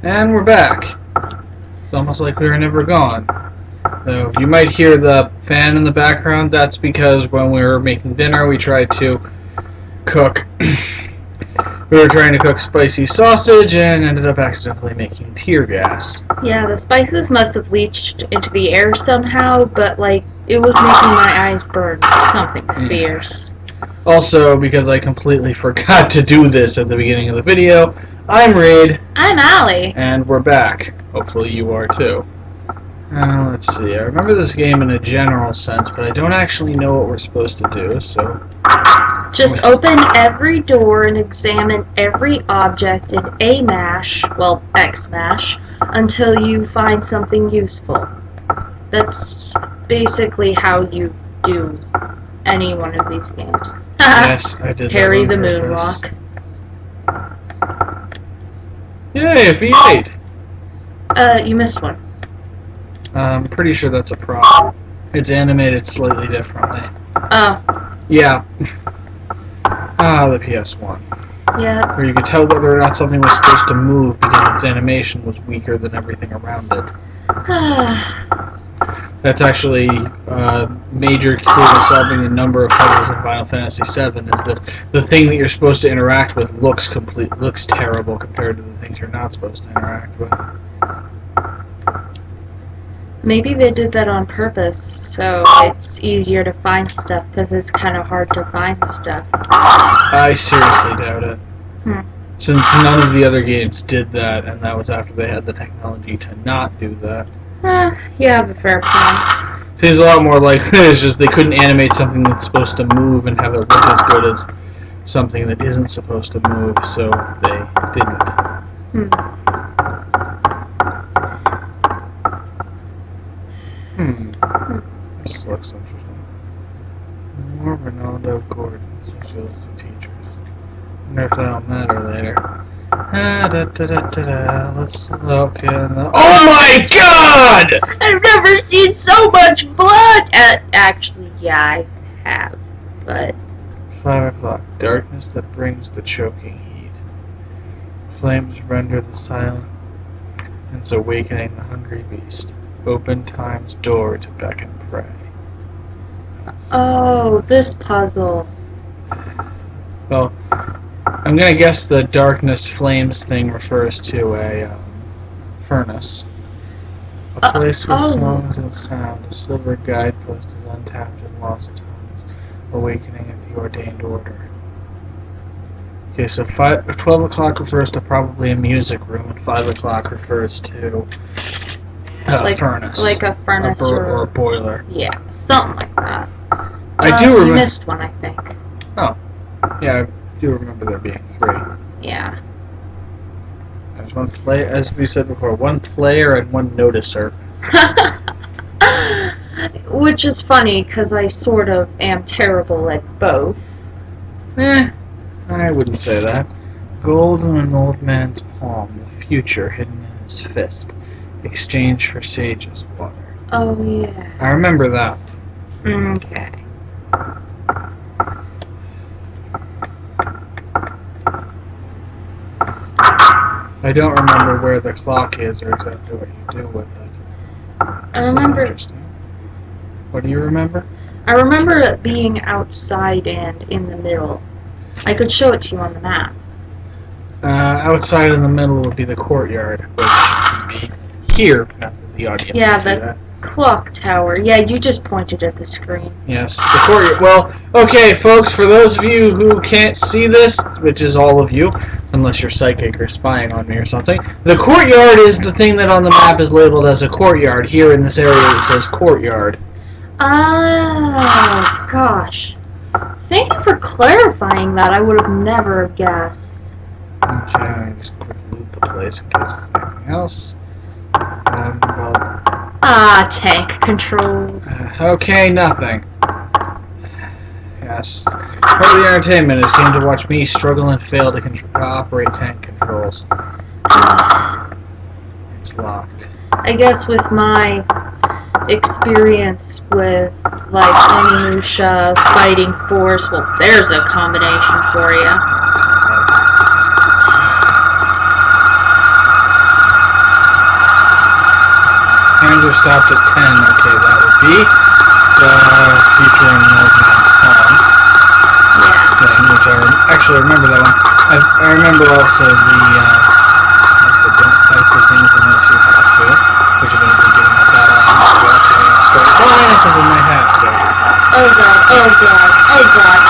And we're back. It's almost like we were never gone. So you might hear the fan in the background. That's because when we were making dinner, we tried to cook. We were trying to cook spicy sausage and ended up accidentally making tear gas. Yeah, the spices must have leached into the air somehow, but like it was making my eyes burn or something fierce. Also, because I completely forgot to do this at the beginning of the video, I'm Reed. I'm Allie. And we're back. Hopefully you are too. Let's see. I remember this game in a general sense, but I don't actually know what we're supposed to do, so... Just open every door and examine every object in A mash, well, X mash, until you find something useful. That's basically how you do any one of these games. Yes, I did. Harry the Moonwalk. Yay, a V8! You missed one. I'm pretty sure that's a prop. It's animated slightly differently. Oh. Yeah. The PS1. Yeah. Where you could tell whether or not something was supposed to move because its animation was weaker than everything around it. That's actually a major key to solving a number of puzzles in Final Fantasy VII, is that the thing that you're supposed to interact with looks terrible compared to the things you're not supposed to interact with. Maybe they did that on purpose, so it's easier to find stuff, because it's kind of hard to find stuff. I seriously doubt it. Since none of the other games did that, and that was after they had the technology to not do that. You have a fair point. Seems a lot more like it's just they couldn't animate something that's supposed to move and have it look as good as something that isn't supposed to move, so they didn't. This looks interesting. More Ronaldo Gordons, socialistic teachers. I wonder if that'll matter later. Let's look in the... Oh my god! I've never seen so much blood! Actually, yeah, I have, but... 5 o'clock. Darkness that brings the choking heat. Flames render the silent, hence awakening the hungry beast. Open time's door to beckon prey. Oh, this puzzle. Well, I'm gonna guess the darkness flames thing refers to a furnace. A place with songs and sound. A silver guidepost is untapped and lost tones, awakening at the ordained order. Okay, so 12 o'clock refers to probably a music room, and 5 o'clock refers to a furnace. Like a furnace or a boiler. Yeah, something like that. I do remember. You missed one, I think. Oh. Yeah, I do remember there being 3. Yeah. There's one player, as we said before, one player and one noticer. Which is funny, because I sort of am terrible at both. I wouldn't say that. Gold in an old man's palm, the future hidden in his fist. Exchange for sage's water. Oh, yeah. I remember that. Okay. I don't remember where the clock is or exactly what you do with it. I remember... What do you remember? I remember it being outside and in the middle. I could show it to you on the map. Outside in the middle would be the courtyard, which would be here, not that the audience can see that. Clock tower. Yeah, you just pointed at the screen. Yes, the courtyard. Well, okay, folks, for those of you who can't see this, which is all of you, unless you're psychic or spying on me or something, the courtyard is the thing that on the map is labeled as a courtyard. Here in this area it says courtyard. Oh, gosh. Thank you for clarifying that. I would have never guessed. Okay, just quickly loot the place in case there's anything else. Tank controls. Okay, nothing. Yes. Part of the entertainment is came to watch me struggle and fail to operate tank controls. It's locked. I guess with my experience with, like, minutia, fighting force, well, there's a combination for you. Trains are stopped at 10. Okay, that would be the Future in Old Man's Home thing, which I actually remember that one. I remember also the, don't type for things unless you have to, which I'm going to be giving a bad eye walking in a straight line because I might have to. Oh god, oh god, oh god.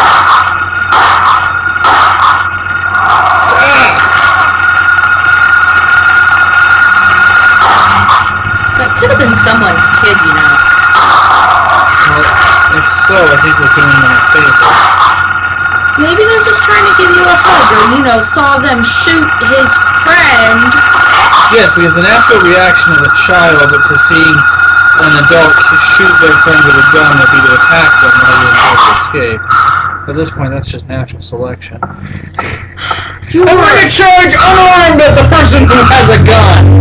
That could have been someone's kid, you know. Well, if so, I think we're doing them a favor. Maybe they're just trying to give you a hug, or, you know, saw them shoot his friend. Yes, because the natural reaction of a child to seeing an adult shoot their friend with a gun would be to attack them rather than try to escape. At this point, that's just natural selection. I'm going to charge unarmed at the person who has a gun!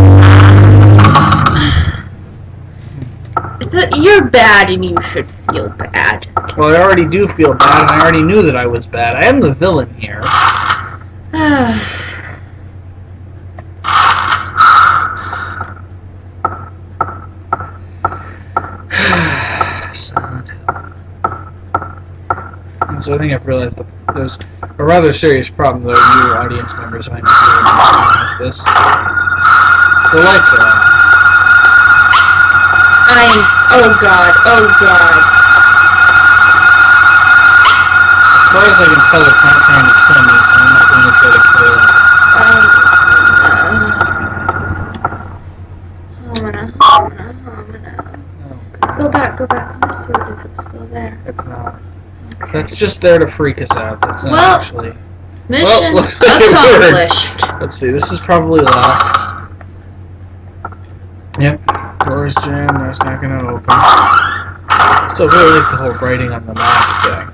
You're bad and you should feel bad. Well, I already do feel bad, and I already knew that I was bad. I am the villain here. Silent Hill. And so I think I've realized that there's a rather serious problem, though, you audience members might not be able to recognize this. The lights are on. Oh god, oh god. As far as I can tell, it's not trying to kill me, so I'm not going to try to kill it. Go back. I want to see if it's still there. It's not. Okay. That's just there to freak us out. That's not actually... Mission looks like accomplished. Let's see, this is probably locked. Yep. Door's jammed, that's not going to open. Still really like the whole writing on the map thing.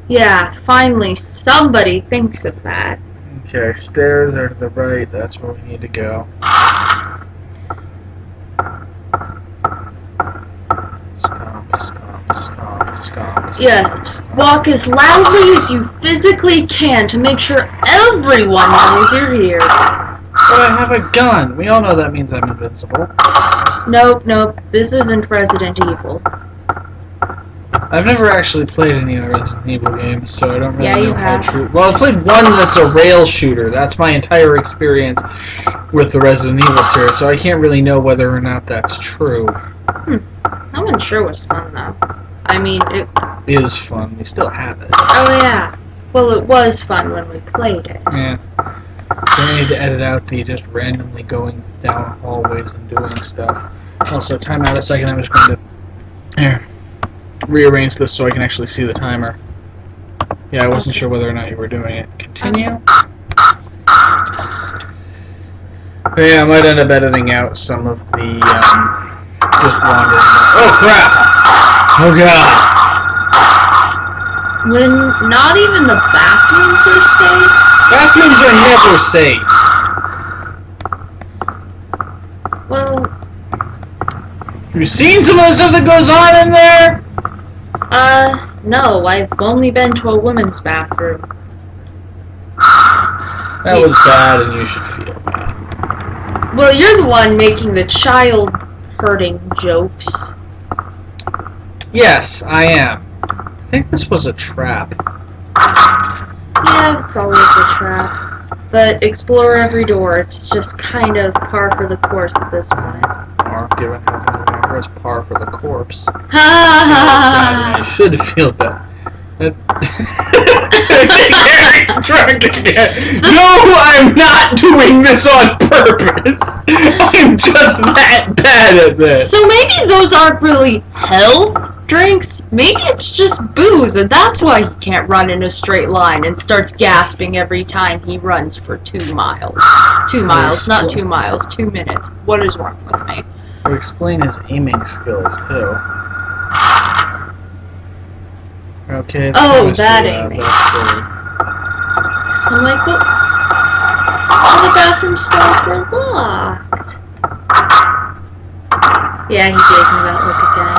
Yeah, finally somebody thinks of that. Okay, stairs are to the right, that's where we need to go. Stop. Yes, walk as loudly as you physically can to make sure everyone knows you're here. But I have a gun. We all know that means I'm invincible. Nope. This isn't Resident Evil. I've never actually played any of the Resident Evil games, so I don't really know how true. Well, I played one that's a rail shooter. That's my entire experience with the Resident Evil series, so I can't really know whether or not that's true. That one sure was fun, though. I mean, it is fun. We still have it. Oh, yeah. Well, it was fun when we played it. Yeah. Don't need to edit out the just randomly going down hallways and doing stuff. Also, time out a second. I'm just going to rearrange this so I can actually see the timer. Yeah, I wasn't sure whether or not you were doing it. Continue. But yeah, I might end up editing out some of the just wandering. Oh crap! Oh god! When not even the bathrooms are safe? Bathrooms are never safe. Well... Have you seen some of the stuff that goes on in there? No. I've only been to a women's bathroom. That was bad and you should feel bad. Well, you're the one making the child-hurting jokes. Yes, I am. I think this was a trap. Yeah, it's always a trap. But explore every door. It's just kind of par for the course at this point. Or, given how the number is par for the corpse. Ha I should feel bad. Gary's drunk again. No, I'm not doing this on purpose. I'm just that bad at this. So maybe those aren't really health drinks. Maybe it's just booze, and that's why he can't run in a straight line and starts gasping every time he runs for 2 miles. 2 miles, not 2 miles, 2 minutes. What is wrong with me? We'll explain his aiming skills, too. Okay. Oh, that aiming. So I'm like, what? All the bathroom stalls were locked. Yeah, he gave me that look again.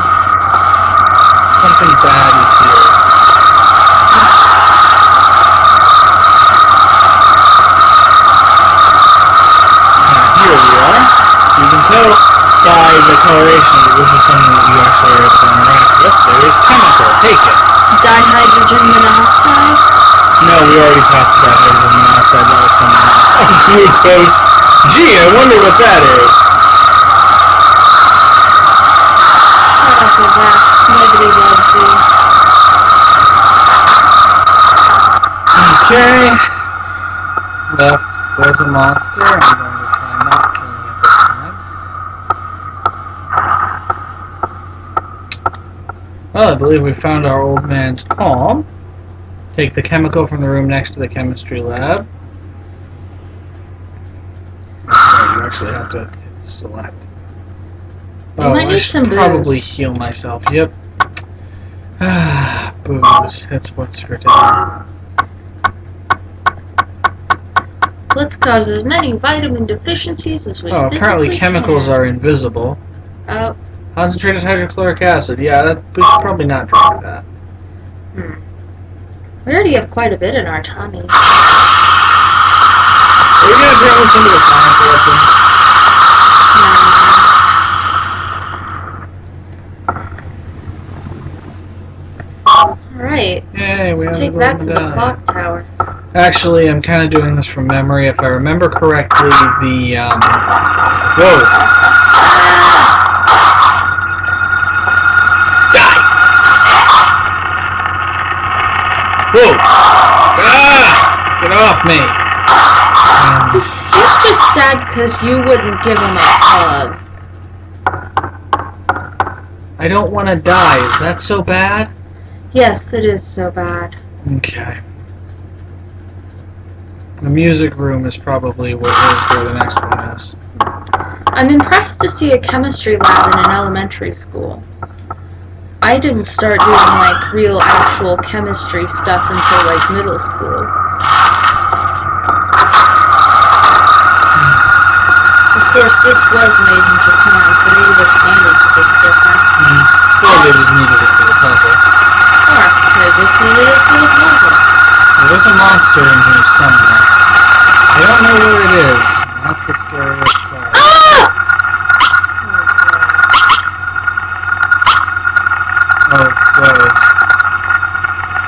Something bad is here. Here we are. So you can tell by the coloration, this is something that you actually are able to interact with. There is chemical. Take it. Dihydrogen monoxide? No, we already passed the dihydrogen monoxide. That was something else. Oh, glucose. Gee, I wonder what that is. Shut up, Lex. Nobody loves you. Okay. Left. There's a monster. I'm going to try not killing it this time. Well, I believe we found our old man's home. Take the chemical from the room next to the chemistry lab. Oh, you actually have to select. You might need some booze. Probably heal myself. Yep. Ah, booze. That's what's for dinner. Let's cause as many vitamin deficiencies as we apparently chemicals are invisible. Oh. Concentrated hydrochloric acid. Yeah, we should probably not drink that. We already have quite a bit in our tummy. Are you going to turn this into a science lesson? Alright. Yay, let's take that to the clock tower. Actually, I'm kind of doing this from memory. If I remember correctly, the, whoa! Die! Whoa! Ah! Get off me! He's just sad because you wouldn't give him a hug. I don't want to die. Is that so bad? Yes, it is so bad. Okay. The music room is probably where the next one is. I'm impressed to see a chemistry lab in an elementary school. I didn't start doing like real actual chemistry stuff until like middle school. Of course, this was made in Japan, so maybe their standards are just different. Or they just needed it for the puzzle. Or they just needed it for the puzzle. There's a monster in here somewhere. I don't know where it is. That's the scariest part. Ah! Oh, it's those.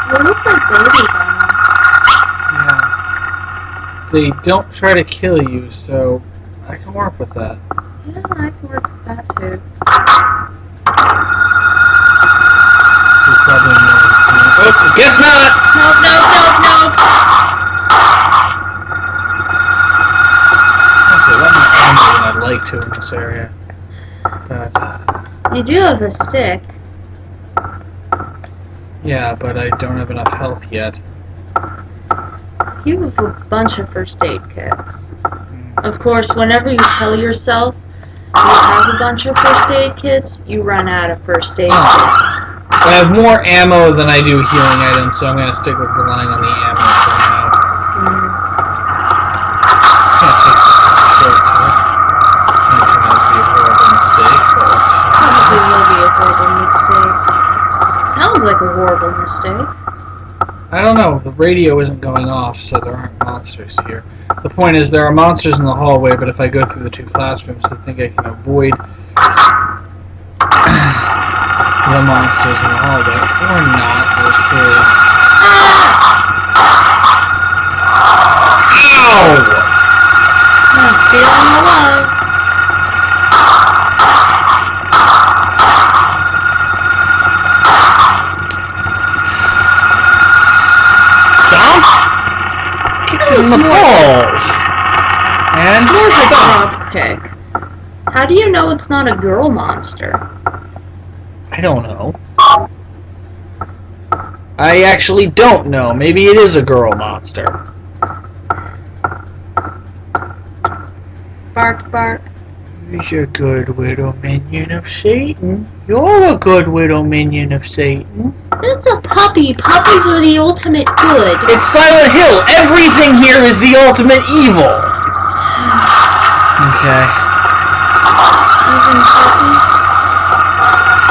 They look like babies almost. Yeah. They don't try to kill you, so I can work with that. Yeah, I can work with that too. This is probably more insane. Oh, guess not! Nope, nope, nope, nope! Okay, that might be more than I'd like to in this area. But, You do have a stick. yeah, but I don't have enough health yet. You have a bunch of first aid kits. Of course, whenever you tell yourself you have a bunch of first aid kits, you run out of first aid kits. I have more ammo than I do healing items, so I'm going to stick with relying on the ammo for now. Can't take this as a shortcut. It might be a horrible mistake, but Probably will be a horrible mistake. Sounds like a horrible mistake. I don't know. The radio isn't going off, so there aren't monsters here. The point is, there are monsters in the hallway, but if I go through the two classrooms, I think I can avoid the monsters in the hallway. Or not. There's clearly... Ow! I'm feeling the love. Stomp! Kick in the balls! And More stop! drop kick. How do you know it's not a girl monster? I don't know. I actually don't know. Maybe it is a girl monster. Bark, bark. Who's a good widow minion of Satan? You're a good widow minion of Satan. It's a puppy. Puppies are the ultimate good. It's Silent Hill. Everything here is the ultimate evil. Okay. Even puppies?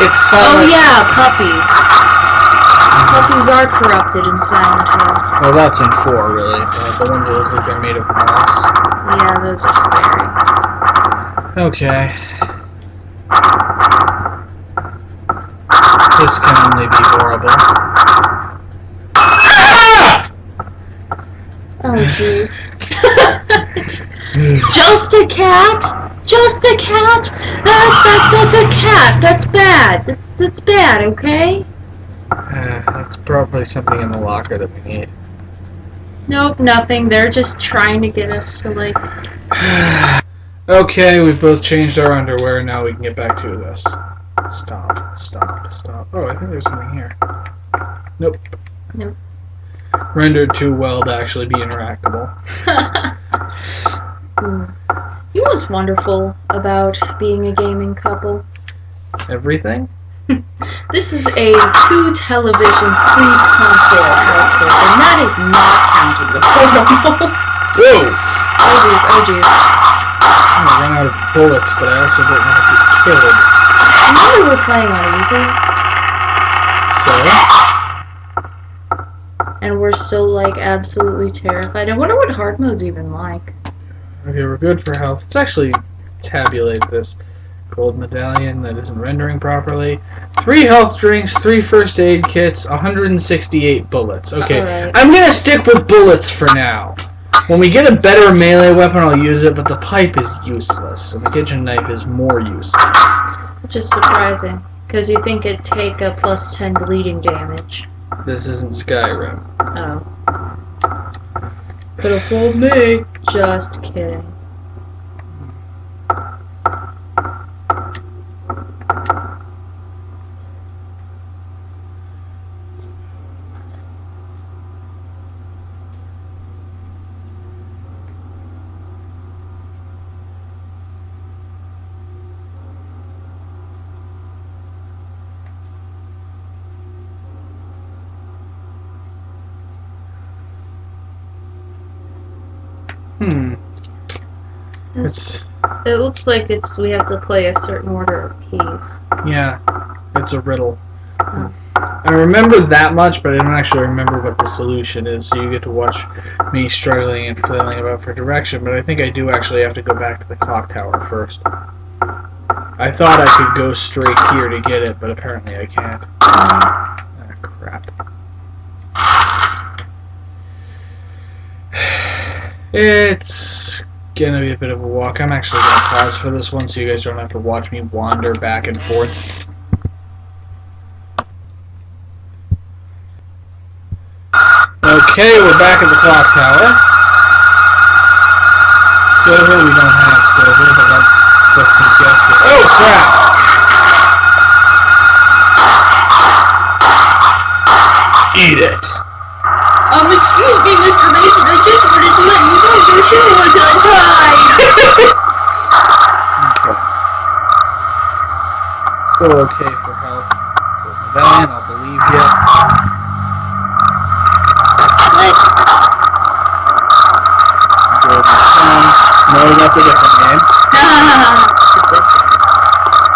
It's Silent... Oh yeah, puppies. Puppies are corrupted in Silent Hill. Well, that's in 4, really. The ones that look like they're made of moss. Yeah, those are scary. Okay. This can only be horrible. Ah! Oh, jeez. Just a cat? Just a cat? That's a cat. That's bad. That's bad, okay? That's probably something in the locker that we need. Nope, nothing. They're just trying to get us to, like... Okay, we've both changed our underwear. Now we can get back to this. Stop, stop, stop. Oh, I think there's something here. Nope. Nope. Rendered too well to actually be interactable. You know what's wonderful about being a gaming couple? Everything? This is a 2-television, 3-console household, and that is not counting the portables. Whoa! Oh jeez, oh jeez. I'm gonna run out of bullets, but I also don't want to get killed. Remember we're playing on easy? So? And we're still, like, absolutely terrified. I wonder what hard mode's even like. Okay, we're good for health. Let's actually tabulate this. Gold medallion that isn't rendering properly. 3 health drinks, 3 first aid kits, 168 bullets. Okay, right. I'm gonna stick with bullets for now. When we get a better melee weapon, I'll use it, but the pipe is useless, and the kitchen knife is more useless. Which is surprising, because you think it'd take a plus 10 bleeding damage. This isn't Skyrim. Oh. Could have fooled me. Just kidding. It looks like we have to play a certain order of keys. Yeah, it's a riddle. Oh. I remember that much, but I don't actually remember what the solution is, so you get to watch me struggling and flailing about for direction, but I think I do actually have to go back to the clock tower first. I thought I could go straight here to get it, but apparently I can't. Ah, crap. It's gonna be a bit of a walk. I'm actually gonna pause for this one so you guys don't have to watch me wander back and forth. Okay, we're back at the clock tower. Silver, we don't have silver, but let's suggest it. Oh crap! Eat it! Excuse me, Mr. Mason, I just wanted to let you know your shoe was untied! Okay. Still okay for health. Medallion, I'll believe you. What? Golden Sun. No, that's a different game.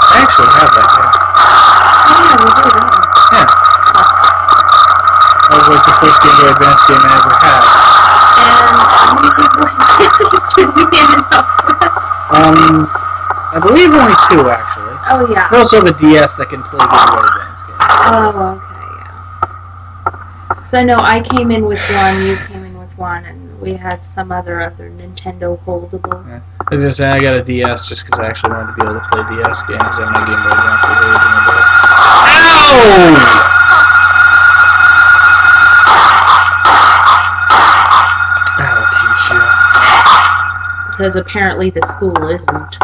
I actually have that game. Oh yeah, we do that one. Yeah. That was like the first Game Boy Advance game I ever had. And I believe only 2 actually. oh yeah. I also have a DS that can play Game Boy Advance games. Oh, okay, yeah. Because I know I came in with 1, you came in with 1, and we had some other Nintendo holdable. Yeah. I was gonna say I got a DS just because I actually wanted to be able to play DS games and my Game Boy Advance was original. Ow! That'll teach you. Because apparently the school isn't.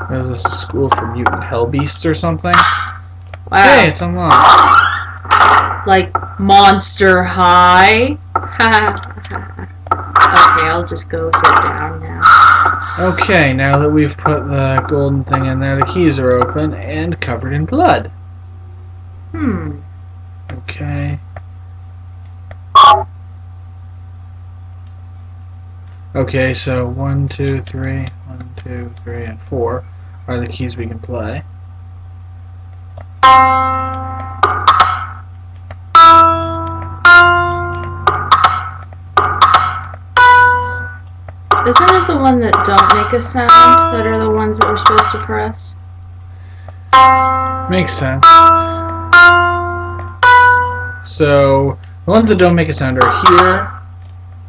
Is this a school for mutant hellbeasts or something? Wow. Hey, it's unlocked. Like Monster High? Okay, I'll just go sit down now. Okay, now that we've put the golden thing in there, the keys are open and covered in blood. Okay. Okay, so 1, 2, 3, 1, 2, 3, and 4 are the keys we can play. Isn't it the one that don't make a sound that are the ones that we're supposed to press? Makes sense. So, the ones that don't make a sound are here,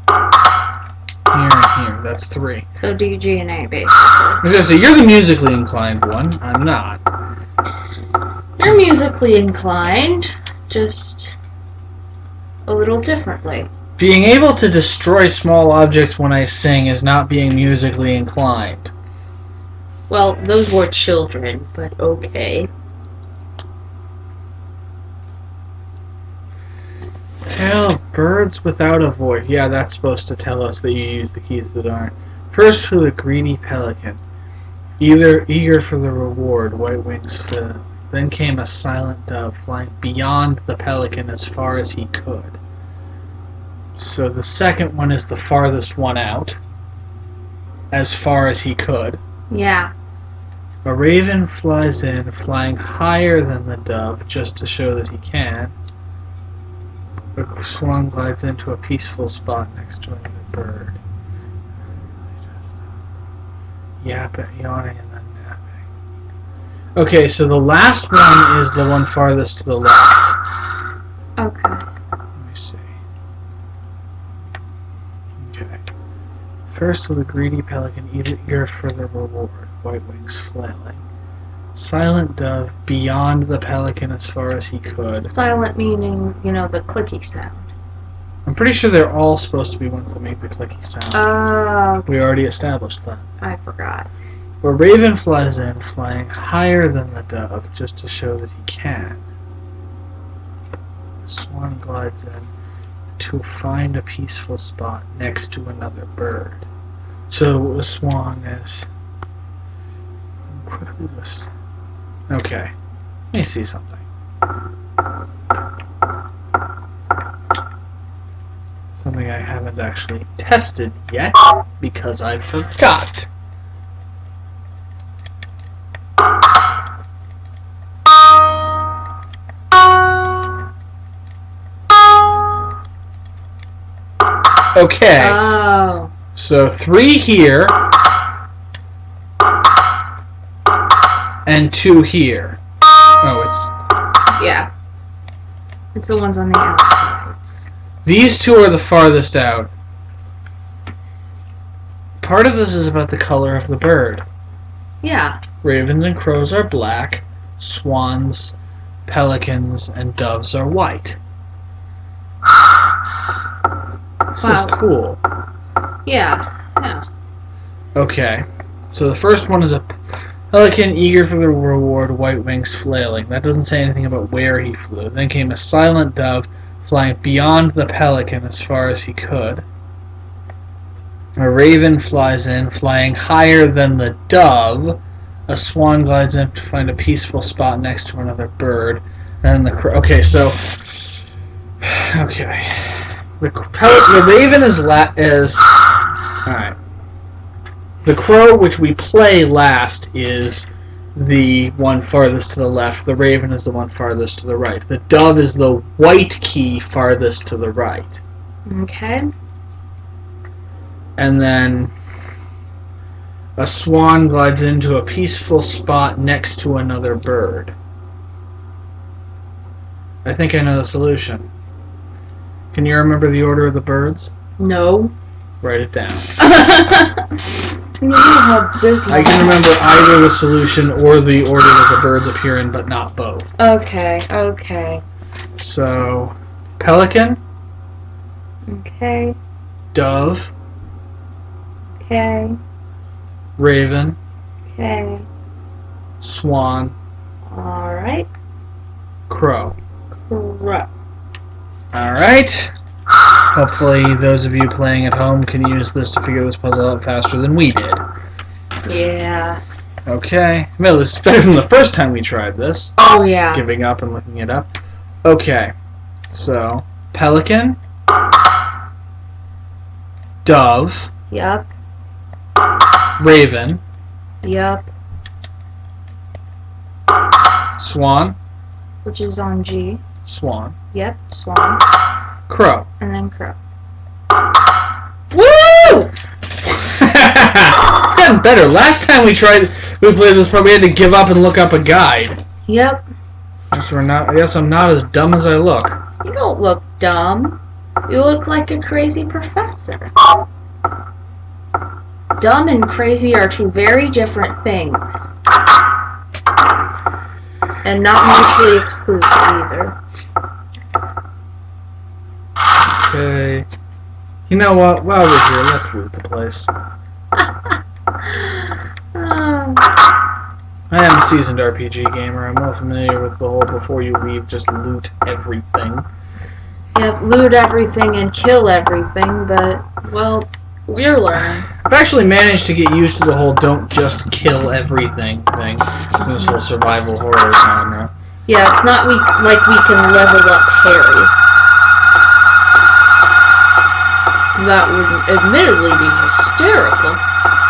here, and here. That's 3. So D, G, and A, basically. I was gonna say, you're the musically inclined one. I'm not. You're musically inclined, just a little differently. Being able to destroy small objects when I sing is not being musically inclined. Well, those were children, but okay. Tale of birds without a voice. Yeah, that's supposed to tell us that you use the keys that aren't. First flew the greedy pelican, eager for the reward, white wings flew. Then came a silent dove, flying beyond the pelican as far as he could. So the second one is the farthest one out, as far as he could. Yeah. A raven flies in, flying higher than the dove, just to show that he can. A swan glides into a peaceful spot next to another bird. Yawning and then napping. Okay, so the last one is the one farthest to the left. Okay. Let me see. Okay. First of the greedy pelican, eager for the reward, white wings flailing. Silent dove, beyond the pelican as far as he could. Silent meaning, the clicky sound. I'm pretty sure they're all supposed to be ones that make the clicky sound. Okay. We already established that. I forgot. A raven flies in, flying higher than the dove, just to show that he can. The swan glides in to find a peaceful spot next to another bird. So the swan is quickly this. Okay, let me see something. Something I haven't actually tested yet because I forgot. Okay. Oh. So 3 here and 2 here. Oh, it's... Yeah. It's the ones on the outsides. These 2 are the farthest out. Part of this is about the color of the bird. Yeah. Ravens and crows are black. Swans, pelicans, and doves are white. This is cool. Yeah. Okay. So the first one is a pelican eager for the reward, white wings flailing. That doesn't say anything about where he flew. Then came a silent dove, flying beyond the pelican as far as he could. A raven flies in, flying higher than the dove. A swan glides in to find a peaceful spot next to another bird. And the crow. Okay, so... Okay. The raven is alright. The crow, which we play last, is the one farthest to the left. The raven is the one farthest to the right. The dove is the white key farthest to the right. Okay. And then a swan glides into a peaceful spot next to another bird. I think I know the solution. Can you remember the order of the birds? No. Write it down. You know how dismal. I can remember either the solution or the order that the birds appear in, but not both. Okay. So, pelican, Okay. dove, Okay. raven, Okay. swan, Alright. crow. Correct. Alright. Hopefully those of you playing at home can use this to figure this puzzle out faster than we did. Yeah. Okay. Well, it's better than the first time we tried this. Oh, yeah. Giving up and looking it up. Okay. So, pelican, dove, Yup. raven, Yup. swan, Which is on G. swan, Yep. Swan. crow. And then crow. Woo! gotten better. Last time we played this part, we had to give up and look up a guide. Yep. I guess I'm not as dumb as I look. You don't look dumb. You look like a crazy professor. Dumb and crazy are two very different things. And not mutually exclusive either. Okay. You know what? While we're here, let's loot the place. I am a seasoned RPG gamer. I'm well familiar with the whole before you leave, just loot everything. Yep, loot everything and kill everything, but, well, we're learning. I've actually managed to get used to the whole don't just kill everything thing. This whole survival horror genre. Yeah, it's not like we can level up Harry. That would admittedly be hysterical.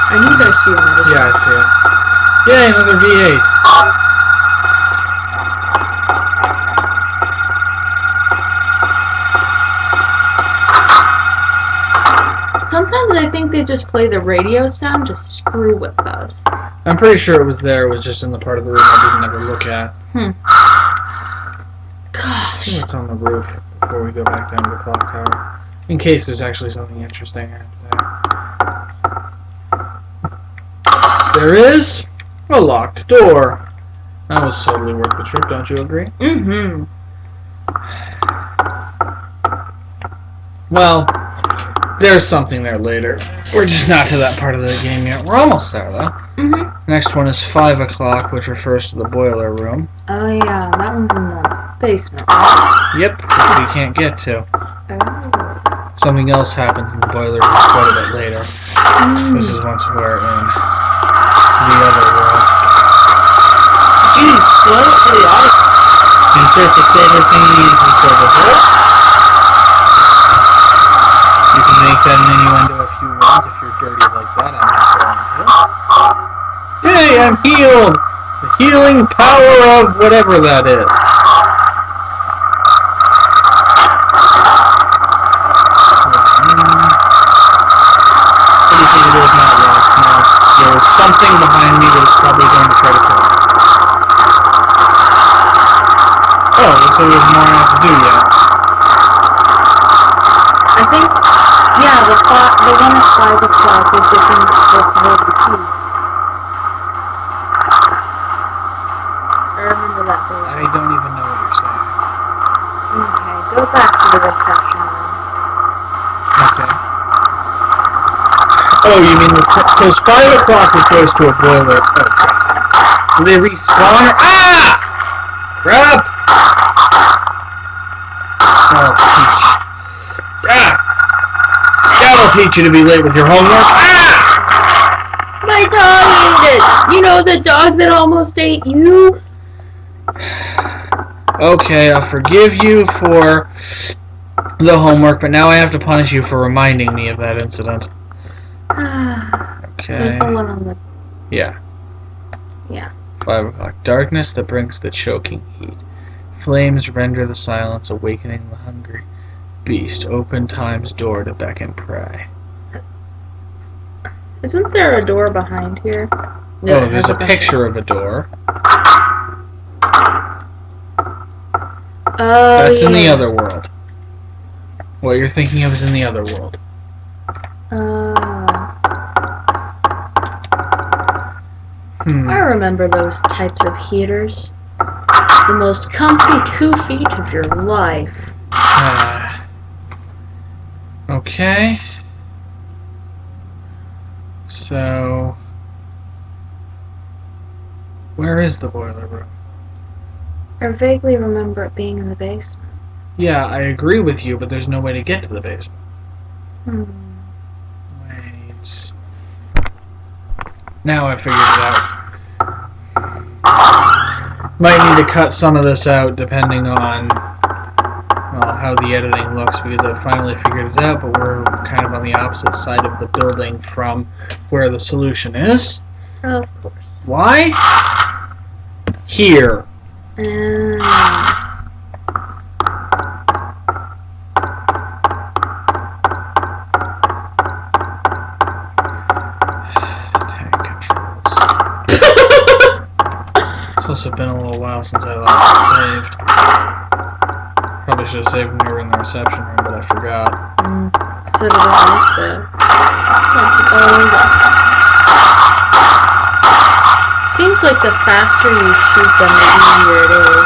I knew I see another. Yeah, I see it. Yay, another V8. Sometimes I think they just play the radio sound to screw with us. I'm pretty sure it was there. It was just in the part of the room I didn't ever look at. Gosh. See what's on the roof before we go back down to the clock tower. In case there's actually something interesting I have to say. There is a locked door. That was totally worth the trip, don't you agree? Mm-hmm. Well, there's something there later. We're just not to that part of the game yet. We're almost there, though. Mm-hmm. Next one is 5 o'clock, which refers to the boiler room. Oh, yeah, that one's in the basement, right? Yep, which we can't get to. Oh. Something else happens in the boiler room quite a bit later. This is once we're in the other world. Jeez, what? Insert the silver thingy into the silver hole. You can make that an innuendo if you want, if you're dirty like that. I'm not going to. Yay, I'm healed! The healing power of whatever that is. Everything it is not locked now. There is something behind me that is probably going to try to kill me. Oh, looks like there's more I have to do yet. I think, yeah, the one at 5 o'clock is the thing that's supposed to hold the key. I remember that door. I don't even know what you're saying. Okay, go back to the reception room. Okay. Oh, you mean because 5 o'clock refers to a boiler. Oh, God. Do they respawn or... Ah! Crap! That'll teach. Ah! That'll teach you to be late with your homework. Ah! My dog ate it! You know, the dog that almost ate you? Okay, I'll forgive you for the homework, but now I have to punish you for reminding me of that incident. Okay. There's the one on the... Yeah. Yeah. 5 o'clock. Darkness that brings the choking heat. Flames render the silence, awakening the hungry beast. Open time's door to beckon prey. Isn't there a door behind here? Oh, there's a picture of a door. Oh, That's yeah. in the other world. What you're thinking of is in the other world. I remember those types of heaters. The most comfy 2 feet of your life. Okay. So... where is the boiler room? I vaguely remember it being in the basement. Yeah, I agree with you, but there's no way to get to the basement. Wait... Now I figured it out. Might need to cut some of this out depending on how the editing looks, because I finally figured it out, but we're kind of on the opposite side of the building from where the solution is. Of course. Why? Here. also been a little while since I last saved. Probably should have saved when we were in the reception room, but I forgot. So did I, so. It's not too Seems like the faster you shoot them, the easier it is.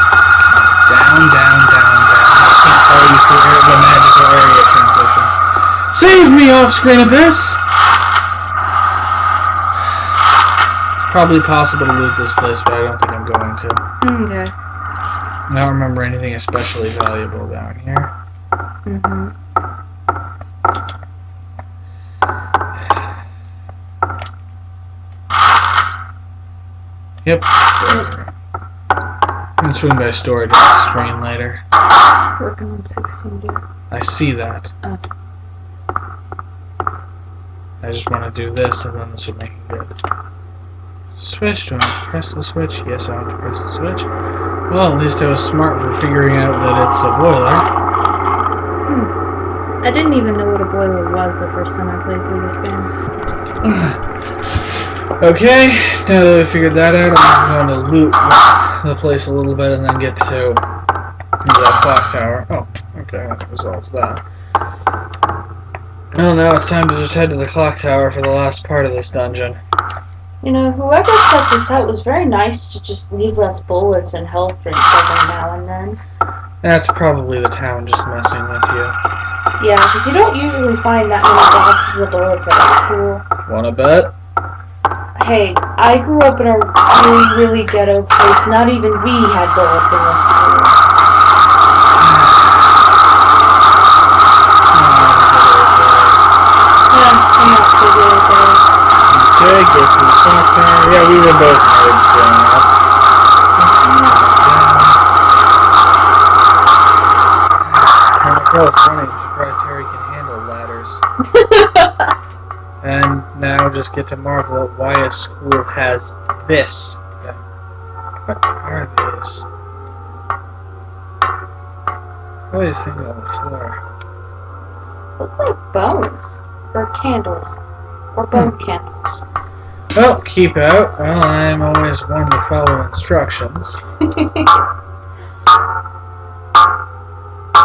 Down, down, down, down. I can't tell you through the magical area transitions. Save me, off-screen abyss! It's probably possible to loot this place, but I don't think I'm going to. Okay. I don't remember anything especially valuable down here. Yep. I'm gonna swing by storage on the screen later. Working on 16, dude. I see that. Oh. I just want to do this, and then this will make it good. Switch. Do I want to press the switch? Yes, I want to press the switch. Well, at least I was smart for figuring out that it's a boiler. I didn't even know what a boiler was the first time I played through this game. Okay, now that we figured that out, I'm going to loot the place a little bit and then get to that clock tower. Oh, okay, that resolves that. Well, now it's time to just head to the clock tower for the last part of this dungeon. You know, whoever set this out was very nice to just leave us bullets and health drinks every now and then. That's probably the town just messing with you. Yeah, because you don't usually find that many boxes of bullets at a school. Wanna bet? Hey, I grew up in a really, really ghetto place. Not even we had bullets in the school. Yeah, I'm not so good at this. Okay, go to the clock tower. Yeah, we were both nerds growing up. Oh, it's funny. I'm surprised Harry can handle ladders. And now just get to marvel at why a school has this. What are these? What are these things on the floor? Look like bones. Or candles. Or bone candles. Well, keep out. Well, I'm always one to follow instructions.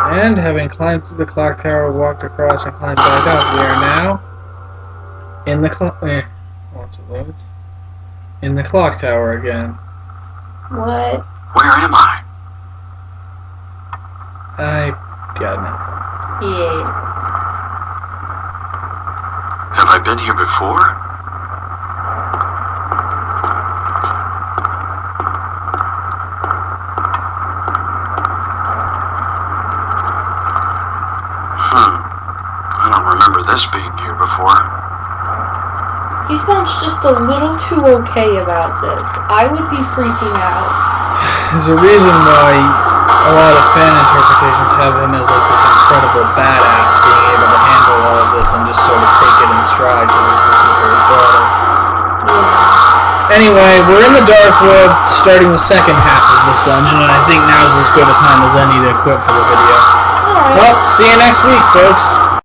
And having climbed through the clock tower, walked across and climbed back up, we are now in the once it loads. In the clock tower again. What? Where am I? I got nothing. Yeah. Have I been here before? I don't remember this being here before. He sounds just a little too okay about this. I would be freaking out. There's a reason why a lot of fan interpretations have him as like this incredible badass being able to handle all of this and just sort of take it in stride because he's looking for his daughter. Yeah. Anyway, we're in the dark world starting the second half of this dungeon, and I think now's as good a time as any to quit for the video. Alright. Well, see you next week, folks.